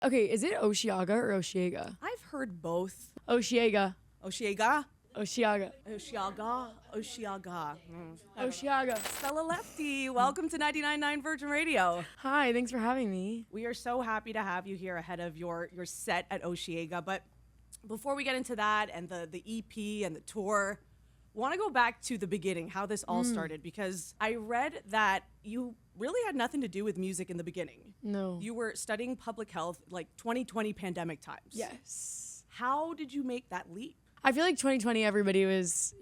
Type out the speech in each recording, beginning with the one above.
Okay, is it Osheaga or Osheaga? I've heard both. Osheaga. Osheaga? Osheaga. Osheaga? Osheaga. Osheaga. Stella Lefty, welcome to 99.9 Virgin Radio. Hi, thanks for having me. We are so happy to have you here ahead of your set at Osheaga. But before we get into that and the EP and the tour, want to go back to the beginning, how this all started, because I read that you really had nothing to do with music in the beginning. No. You were studying public health, like 2020 pandemic times. Yes. How did you make that leap? I feel like 2020, everybody was,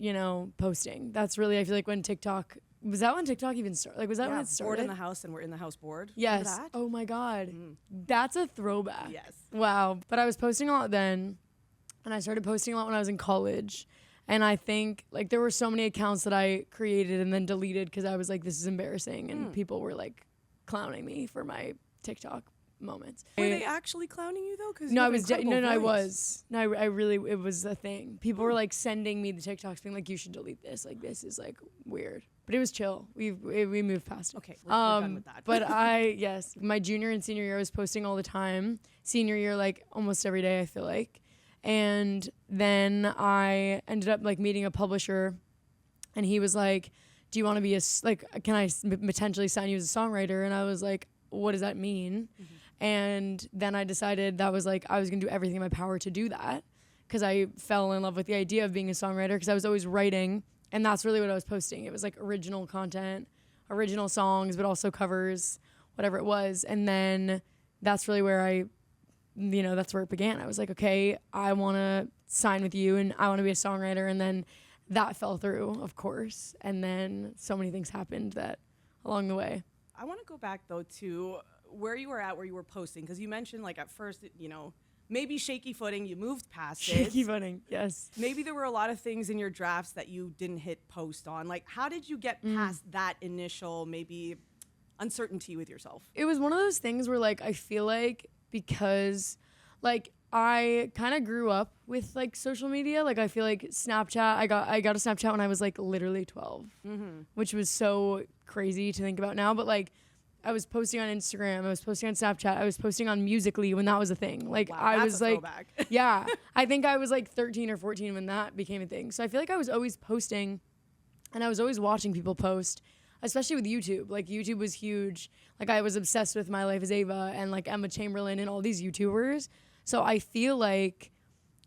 posting. That's really, I feel like when TikTok, was that when TikTok even started? Like, was that when it started? Bored in the house and we're in the house bored. Yes. Remember that? Oh my God. That's a throwback. Yes. Wow. But I was posting a lot then, and I started posting a lot when I was in college. And I think, like, there were so many accounts that I created and then deleted because I was like, this is embarrassing. And people were, like, clowning me for my TikTok moments. Were they actually clowning you, though? No, I was. I was. No, I really. It was a thing. People were like sending me the TikToks, being like, "You should delete this. Like, this is like weird." But it was chill. We moved past it. Okay, we're done with that. But yes, my junior and senior year, I was posting all the time. Senior year, like almost every day, I feel like. And then I ended up like meeting a publisher, and he was like, "Do you want to be can I potentially sign you as a songwriter?" And I was like, "What does that mean?" And then I decided that was like, I was going to do everything in my power to do that, because I fell in love with the idea of being a songwriter, because I was always writing, and that's really what I was posting. It was like original content, original songs, but also covers, whatever it was. And then that's really where that's where it began. I was like, okay, I want to sign with you and I want to be a songwriter. And then that fell through, of course. And then so many things happened that along the way. I want to go back, though, to where you were at, where you were posting, because you mentioned, like, at first, maybe shaky footing, you moved past it. Shaky footing, yes. Maybe there were a lot of things in your drafts that you didn't hit post on. Like, how did you get past that initial, maybe, uncertainty with yourself? It was one of those things where, like, I feel like because, like, I kind of grew up with, like, social media. Like, I feel like Snapchat, I got a Snapchat when I was, like, literally 12, which was so crazy to think about now. But, like, I was posting on Instagram, I was posting on Snapchat, I was posting on Musical.ly when that was a thing. Like, wow, I was like, throwback. yeah, I think I was like 13 or 14 when that became a thing. So I feel like I was always posting, and I was always watching people post, especially with YouTube. Like, YouTube was huge. Like, I was obsessed with My Life as Ava and like Emma Chamberlain and all these YouTubers. So I feel like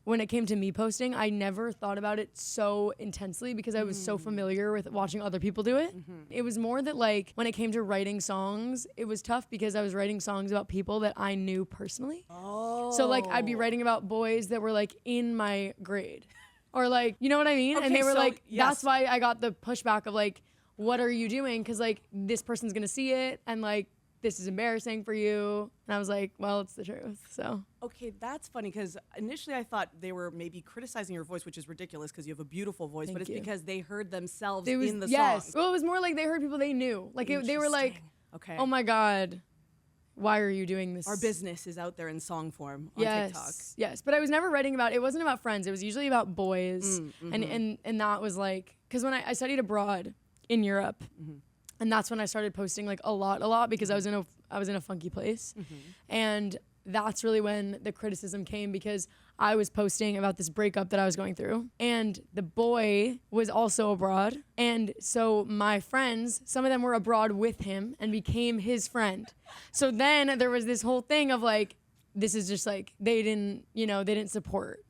when it came to me posting, I never thought about it so intensely because I was so familiar with watching other people do it. It was more that, like, when it came to writing songs, it was tough because I was writing songs about people that I knew personally. Oh. So, like, I'd be writing about boys that were, like, in my grade. Or, like, you know what I mean? Okay, and they were so, like, yes. that's why I got the pushback of, like, what are you doing? Because, like, this person's going to see it and, like, this is embarrassing for you. And I was like, well, it's the truth. So. Okay, that's funny, because initially I thought they were maybe criticizing your voice, which is ridiculous because you have a beautiful voice, but it's because they heard themselves in the yes. song. Well, it was more like they heard people they knew. Like, they were like, okay, oh my God, why are you doing this? our business is out there in song form on TikTok. Yes, but I was never writing about, it wasn't about friends. It was usually about boys. And that was like, because when I studied abroad in Europe, and that's when I started posting like a lot because I was in a funky place. And that's really when the criticism came, because I was posting about this breakup that I was going through, and the boy was also abroad. And so my friends, some of them were abroad with him and became his friend. So then there was this whole thing of like, this is just like, they didn't support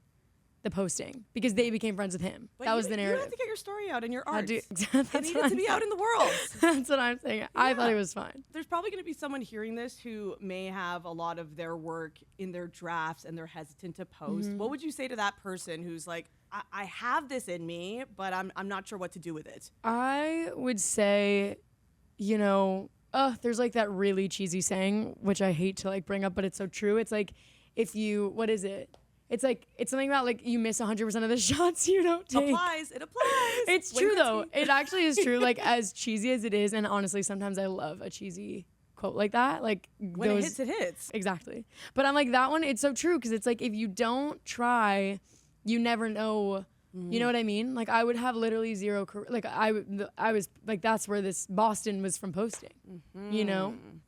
the posting because they became friends with him. But that was the narrative. You have to get your story out in your art. It That's needed to be out in the world. That's what I'm saying. I thought it was fine. There's probably going to be someone hearing this who may have a lot of their work in their drafts and they're hesitant to post. What would you say to that person who's like, I have this in me, but I'm not sure what to do with it? I would say, there's like that really cheesy saying, which I hate to like bring up, but it's so true. It's like, what is it? It's like, it's something about like you miss 100% of the shots you don't take. It applies. It's true though. It actually is true. Like, as cheesy as it is, and honestly, sometimes I love a cheesy quote like that. Like, when it hits, it hits. Exactly. But I'm like, that one, it's so true, because it's like, if you don't try, you never know. You know what I mean? Like, I would have literally zero career. Like, I was like, that's where this Boston was from posting.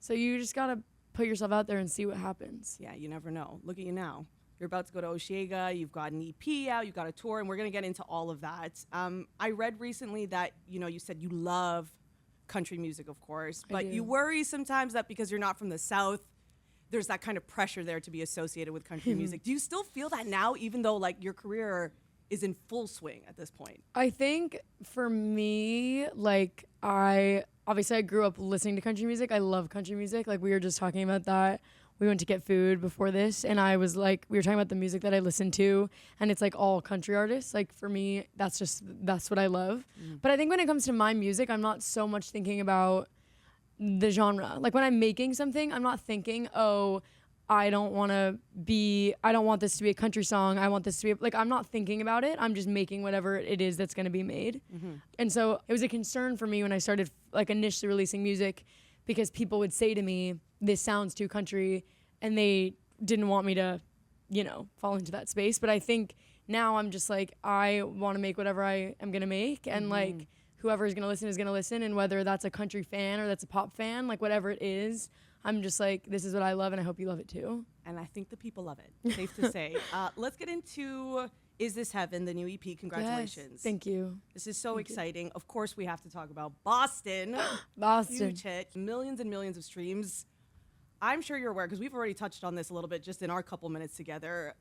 So you just gotta put yourself out there and see what happens. Yeah, you never know. Look at you now. You're about to go to Oshiega. You've got an EP out. You've got a tour, and we're going to get into all of that. I read recently that, you said you love country music, of course, but you worry sometimes that because you're not from the South, there's that kind of pressure there to be associated with country music. Do you still feel that now, even though like your career is in full swing at this point? I think for me, like I grew up listening to country music. I love country music. Like we were just talking about that. We went to get food before this, and I was like, we were talking about the music that I listen to, and it's like all country artists. Like for me, that's what I love. But I think when it comes to my music, I'm not so much thinking about the genre. Like when I'm making something, I'm not thinking, oh, I don't want this to be a country song. I want this to be like, I'm not thinking about it. I'm just making whatever it is that's going to be made. And so it was a concern for me when I started like initially releasing music, because people would say to me, this sounds too country, and they didn't want me to, fall into that space. But I think now I'm just like, I want to make whatever I am going to make, and like whoever is going to listen, and whether that's a country fan or that's a pop fan, like whatever it is, I'm just like, this is what I love, and I hope you love it too. And I think the people love it, safe to say. Let's get into Is This Heaven, the new EP. Congratulations. Yes, thank you. This is so exciting. Of course, we have to talk about Boston. Boston. Huge hit. Millions and millions of streams. I'm sure you're aware, because we've already touched on this a little bit just in our couple minutes together.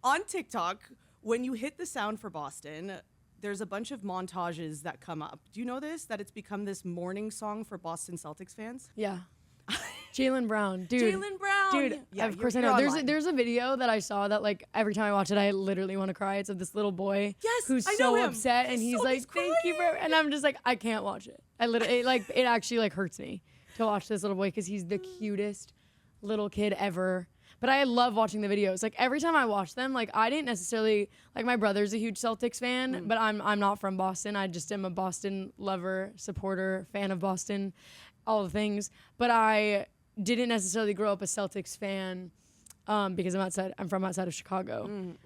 On TikTok, when you hit the sound for Boston, there's a bunch of montages that come up. Do you know this? That it's become this morning song for Boston Celtics fans? Yeah. Jaylen Brown, dude. Jaylen Brown. Dude, yeah, of course I know. There's a video that I saw that like every time I watch it, I literally want to cry. It's of this little boy who's so upset, and he's like, "Thank you for," and I'm just like, I can't watch it. I literally it actually like hurts me to watch this little boy, because he's the cutest little kid ever. But I love watching the videos. Like every time I watch them, like I didn't necessarily like, my brother's a huge Celtics fan, but I'm not from Boston. I just am a Boston lover, supporter, fan of Boston, all the things. But I didn't necessarily grow up a Celtics fan because I'm from outside of Chicago.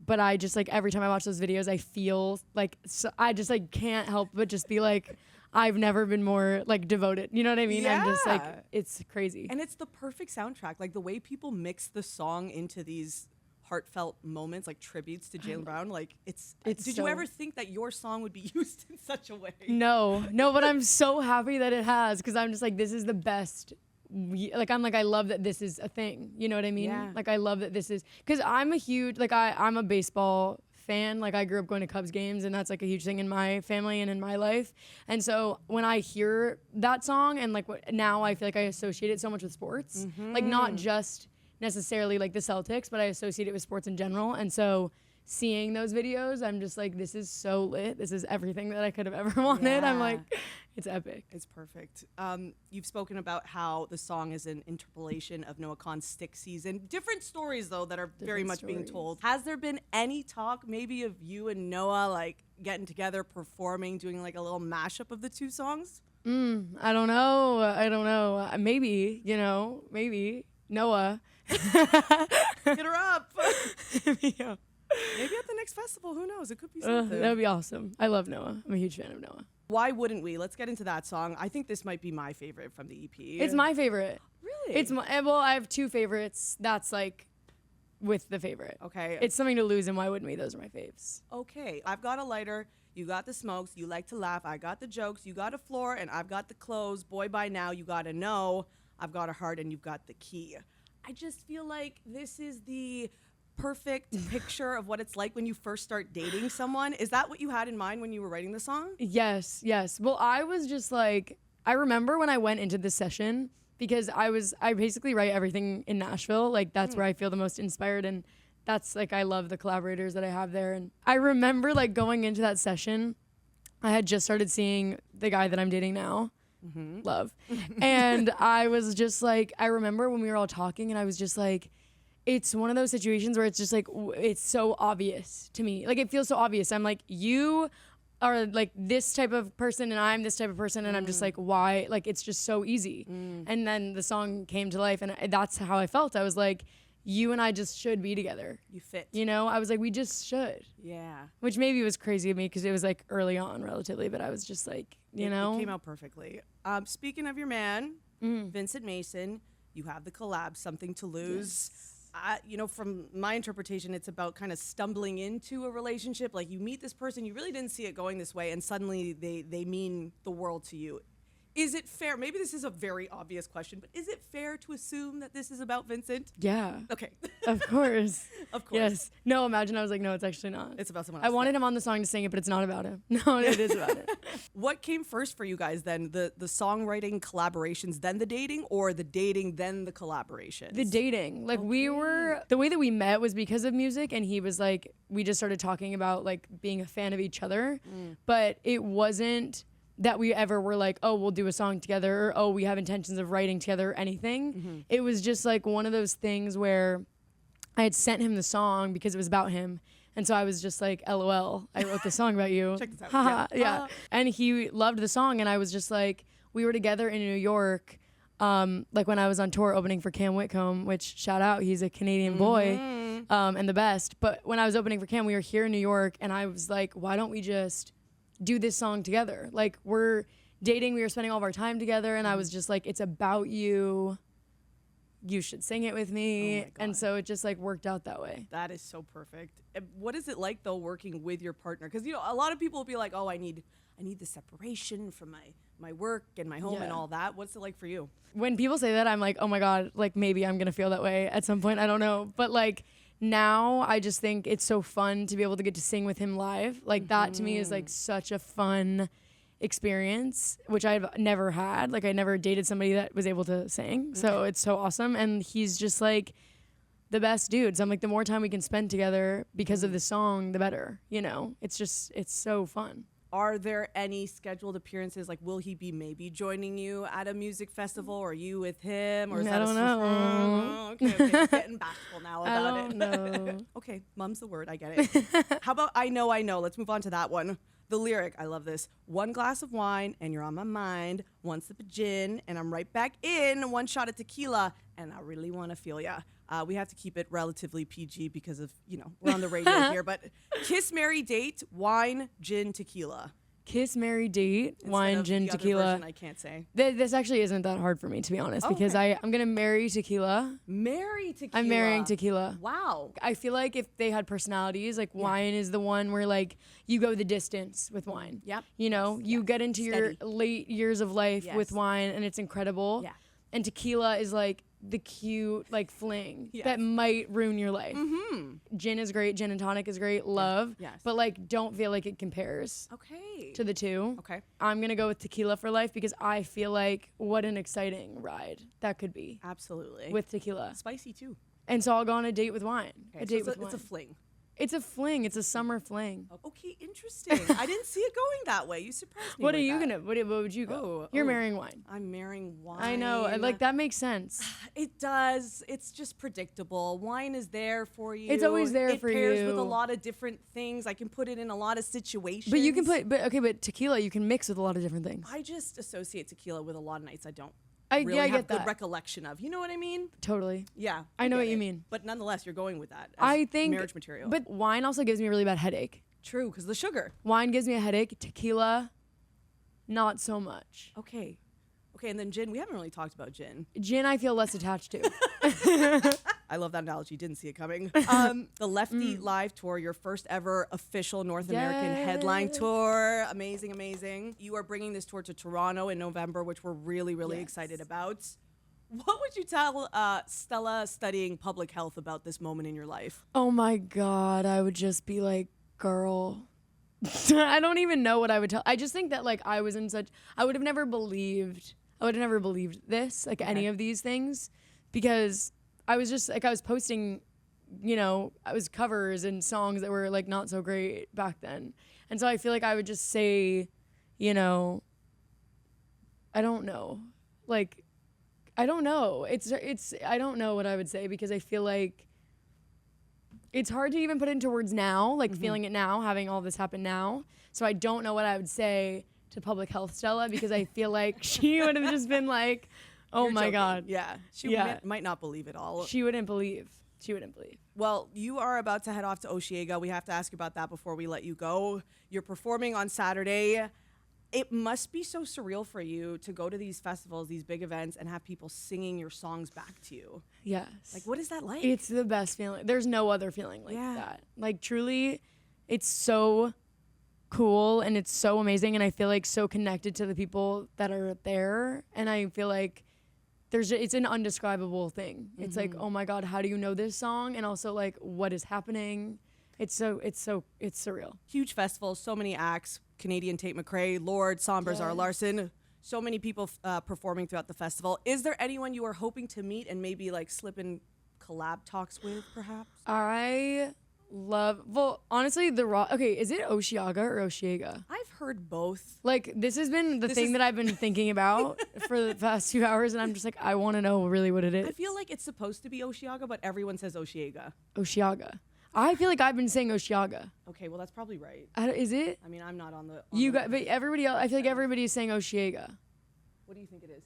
But I just like, every time I watch those videos, I feel like, I just like can't help but just be like, I've never been more like devoted. You know what I mean? Yeah. I'm just like, it's crazy. And it's the perfect soundtrack. Like the way people mix the song into these heartfelt moments, like tributes to Jaylen Brown. Like did you ever think that your song would be used in such a way? No, but I'm so happy that it has, because I'm just like, this is the best. Like I'm like, I love that this is a thing. You know what I mean? Yeah. Like I love that this is, because I'm a huge, like I'm a baseball fan. Like I grew up going to Cubs games, and that's like a huge thing in my family and in my life. And so when I hear that song, and like now I feel like I associate it so much with sports, like not just necessarily like the Celtics, but I associate it with sports in general. And so seeing those videos, I'm just like, this is so lit. This is everything that I could have ever wanted. Yeah. I'm like, it's epic. It's perfect. You've spoken about how the song is an interpolation of Noah Kahan's Stick Season. Different stories, though, that are very much being told. Has there been any talk maybe of you and Noah like getting together, performing, doing like a little mashup of the two songs? I don't know. Maybe, maybe. Noah. Hit her up. Yeah. Maybe at the next festival. Who knows? It could be something. That would be awesome. I love Noah. I'm a huge fan of Noah. Why wouldn't we? Let's get into that song. I think this might be my favorite from the EP. It's my favorite. Really? Well, I have two favorites. That's like with the favorite. Okay. It's Something to Lose and Why Wouldn't We? Those are my faves. Okay. I've got a lighter. You got the smokes. You like to laugh. I got the jokes. You got a floor, and I've got the clothes. Boy, by now you gotta know. I've got a heart, and you've got the key. I just feel like this is the perfect picture of what it's like when you first start dating someone. Is that what you had in mind when you were writing the song? Yes. Well, I was just like, I remember when I went into this session, because I basically write everything in Nashville. Like that's where I feel the most inspired, and that's like, I love the collaborators that I have there. And I remember like going into that session, I had just started seeing the guy that I'm dating now. Love. And I was just like, I remember when we were all talking, and I was just like, it's one of those situations where it's just like, it's so obvious to me. Like it feels so obvious. I'm like, you are like this type of person, and I'm this type of person, and I'm just like, why? Like it's just so easy. And then the song came to life, and that's how I felt. I was like, you and I just should be together. You fit. I was like, we just should. Yeah. Which maybe was crazy of me, because it was like early on relatively, but I was just like, It came out perfectly. Speaking of your man, Vincent Mason, you have the collab, Something to Lose. From my interpretation, it's about kind of stumbling into a relationship. Like you meet this person, you really didn't see it going this way, and suddenly they mean the world to you. Is it fair? Maybe this is a very obvious question, but is it fair to assume that this is about Vincent? Yeah. Okay. Of course. Of course. Yes. No, imagine I was like, no, it's actually not. It's about someone else. I wanted him on the song to sing it, but it's not about him. No, it is about it. What came first for you guys then? The songwriting collaborations, then the dating, or the dating, then the collaborations? The dating. Like the way that we met was because of music, and he was like, we just started talking about like being a fan of each other, but it wasn't that we ever were like, oh, we'll do a song together, or oh, we have intentions of writing together, or anything. It was just like one of those things where I had sent him the song because it was about him. And so I was just like, LOL, I wrote the song about you. Check this out. Haha, yeah. And he loved the song, and I was just like, we were together in New York, like when I was on tour opening for Cam Whitcomb, which shout out, he's a Canadian boy, and the best. But when I was opening for Cam, we were here in New York, and I was like, why don't we just do this song together? Like, we're dating, we were spending all of our time together, and I was just like, it's about you. You should sing it with me. And so it just like worked out that way. That is so perfect. What is it like though working with your partner? Because a lot of people will be like, oh, I need the separation from my work and my home and all that. What's it like for you? When people say that, I'm like, oh my God, like maybe I'm gonna feel that way at some point. I don't know. But like now I just think it's so fun to be able to get to sing with him live. Like that to me is like such a fun experience, which I've never had. Like I never dated somebody that was able to sing. So it's so awesome. And he's just like the best dude. So I'm like, the more time we can spend together because of the song, the better, it's so fun. Are there any scheduled appearances? Like, will he be maybe joining you at a music festival, or you with him? Or is I don't know. Okay. Getting bashful now about I don't know. Okay, mum's the word. I get it. How about I know? Let's move on to that one. The lyric, I love this. One glass of wine and you're on my mind. One sip of gin and I'm right back in. One shot of tequila and I really want to feel ya. We have to keep it relatively PG because of, we're on the radio here. But kiss, marry, date, wine, gin, tequila. Kiss, marry, date, wine, gin, the other tequila. version I can't say. This actually isn't that hard for me, to be honest, because I'm going to marry tequila. Marry tequila. I'm marrying tequila. Wow. I feel like if they had personalities, like wine is the one where like you go the distance with wine. Yep. You get into your late years of life with wine and it's incredible. Yeah. And tequila is like the cute like fling that might ruin your life. Gin is great. Gin and tonic is great. Love. Yes. But like don't feel like it compares to the two. Okay. I'm going to go with tequila for life because I feel like what an exciting ride that could be. Absolutely. With tequila. Spicy too. And so I'll go on a date with wine. Okay, A date with it's wine. a fling. It's a fling. It's a summer fling. Okay, interesting. I didn't see it going that way. You surprised me. What are with you that. gonna? What would you go? You're marrying wine. I'm marrying wine. I know. Like that makes sense. It does. It's just predictable. Wine is there for you. It's always there for you. It pairs with a lot of different things. I can put it in a lot of situations. But you can but tequila you can mix with a lot of different things. I just associate tequila with a lot of nights I don't I have get good that. recollection of. You know what I mean? Totally. Yeah. I know get what you it. mean. But nonetheless, you're going with that. As I think marriage material. But wine also gives me a really bad headache. True, because the sugar. Wine gives me a headache. Tequila, not so much. Okay, and then gin. We haven't really talked about gin. Gin, I feel less attached to. I love that analogy. Didn't see it coming. The Lefty live tour, your first ever official North American headline tour. Amazing, amazing. You are bringing this tour to Toronto in November, which we're really, really excited about. What would you tell Stella studying public health about this moment in your life? Oh my God, I would just be like, girl. I don't even know what I would tell. I just think that like I would have never believed this, like any of these things, because I was just like, I was posting, I was covers and songs that were like not so great back then. And so I feel like I would just say, I don't know. Like, I don't know. I don't know what I would say because I feel like it's hard to even put it into words now, like feeling it now, having all this happen now. So I don't know what I would say to public health Stella because I feel like she would have just been like, oh You're my joking. God. Yeah. She might not believe it all. She wouldn't believe. Well, you are about to head off to Osheaga. We have to ask you about that before we let you go. You're performing on Saturday. It must be so surreal for you to go to these festivals, these big events, and have people singing your songs back to you. Yes. Like, what is that like? It's the best feeling. There's no other feeling like Yeah. that. Like, truly, it's so cool and it's so amazing. And I feel like so connected to the people that are there. And I feel like it's an undescribable thing. It's like, oh my God, how do you know this song? And also like, what is happening? It's surreal. Huge festivals, so many acts. Canadian Tate McRae, Lord, Somber, Zara Yes. Larson. So many people performing throughout the festival. Is there anyone you are hoping to meet and maybe like slip in collab talks with, perhaps? I love, well, honestly, okay, is it Osheaga or Osheaga? I've heard both. Like, this has been the thing that I've been thinking about for the past 2 hours, and I'm just like, I want to know really what it is. I feel like it's supposed to be Osheaga, but everyone says Osheaga. Osheaga. I feel like I've been saying Osheaga. Okay, well, that's probably right. Is it? I mean, I'm not on the... But everybody else, I feel like everybody is saying Osheaga. What do you think it is?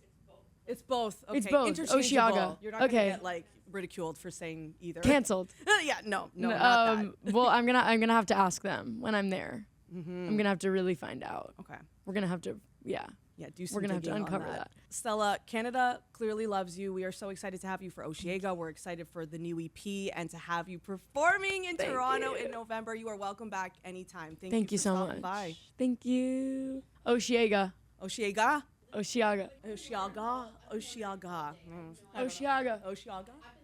It's both. Okay. It's both. Interchangeable. Osheaga. You're not going to get, like, ridiculed for saying either. Canceled. Yeah, no, not that. Well, I'm gonna have to ask them when I'm there. I'm gonna have to really find out. Okay. We're gonna have to, yeah. Yeah, do some We're gonna have to digging on uncover that. Stella, Canada clearly loves you. We are so excited to have you for Osheaga. We're excited for the new EP and to have you performing in Toronto in November. You are welcome back anytime. Thank you so stopping much. by. Thank you. Osheaga. Osheaga? Osheaga. Osheaga? Osheaga. Osheaga. Osheaga?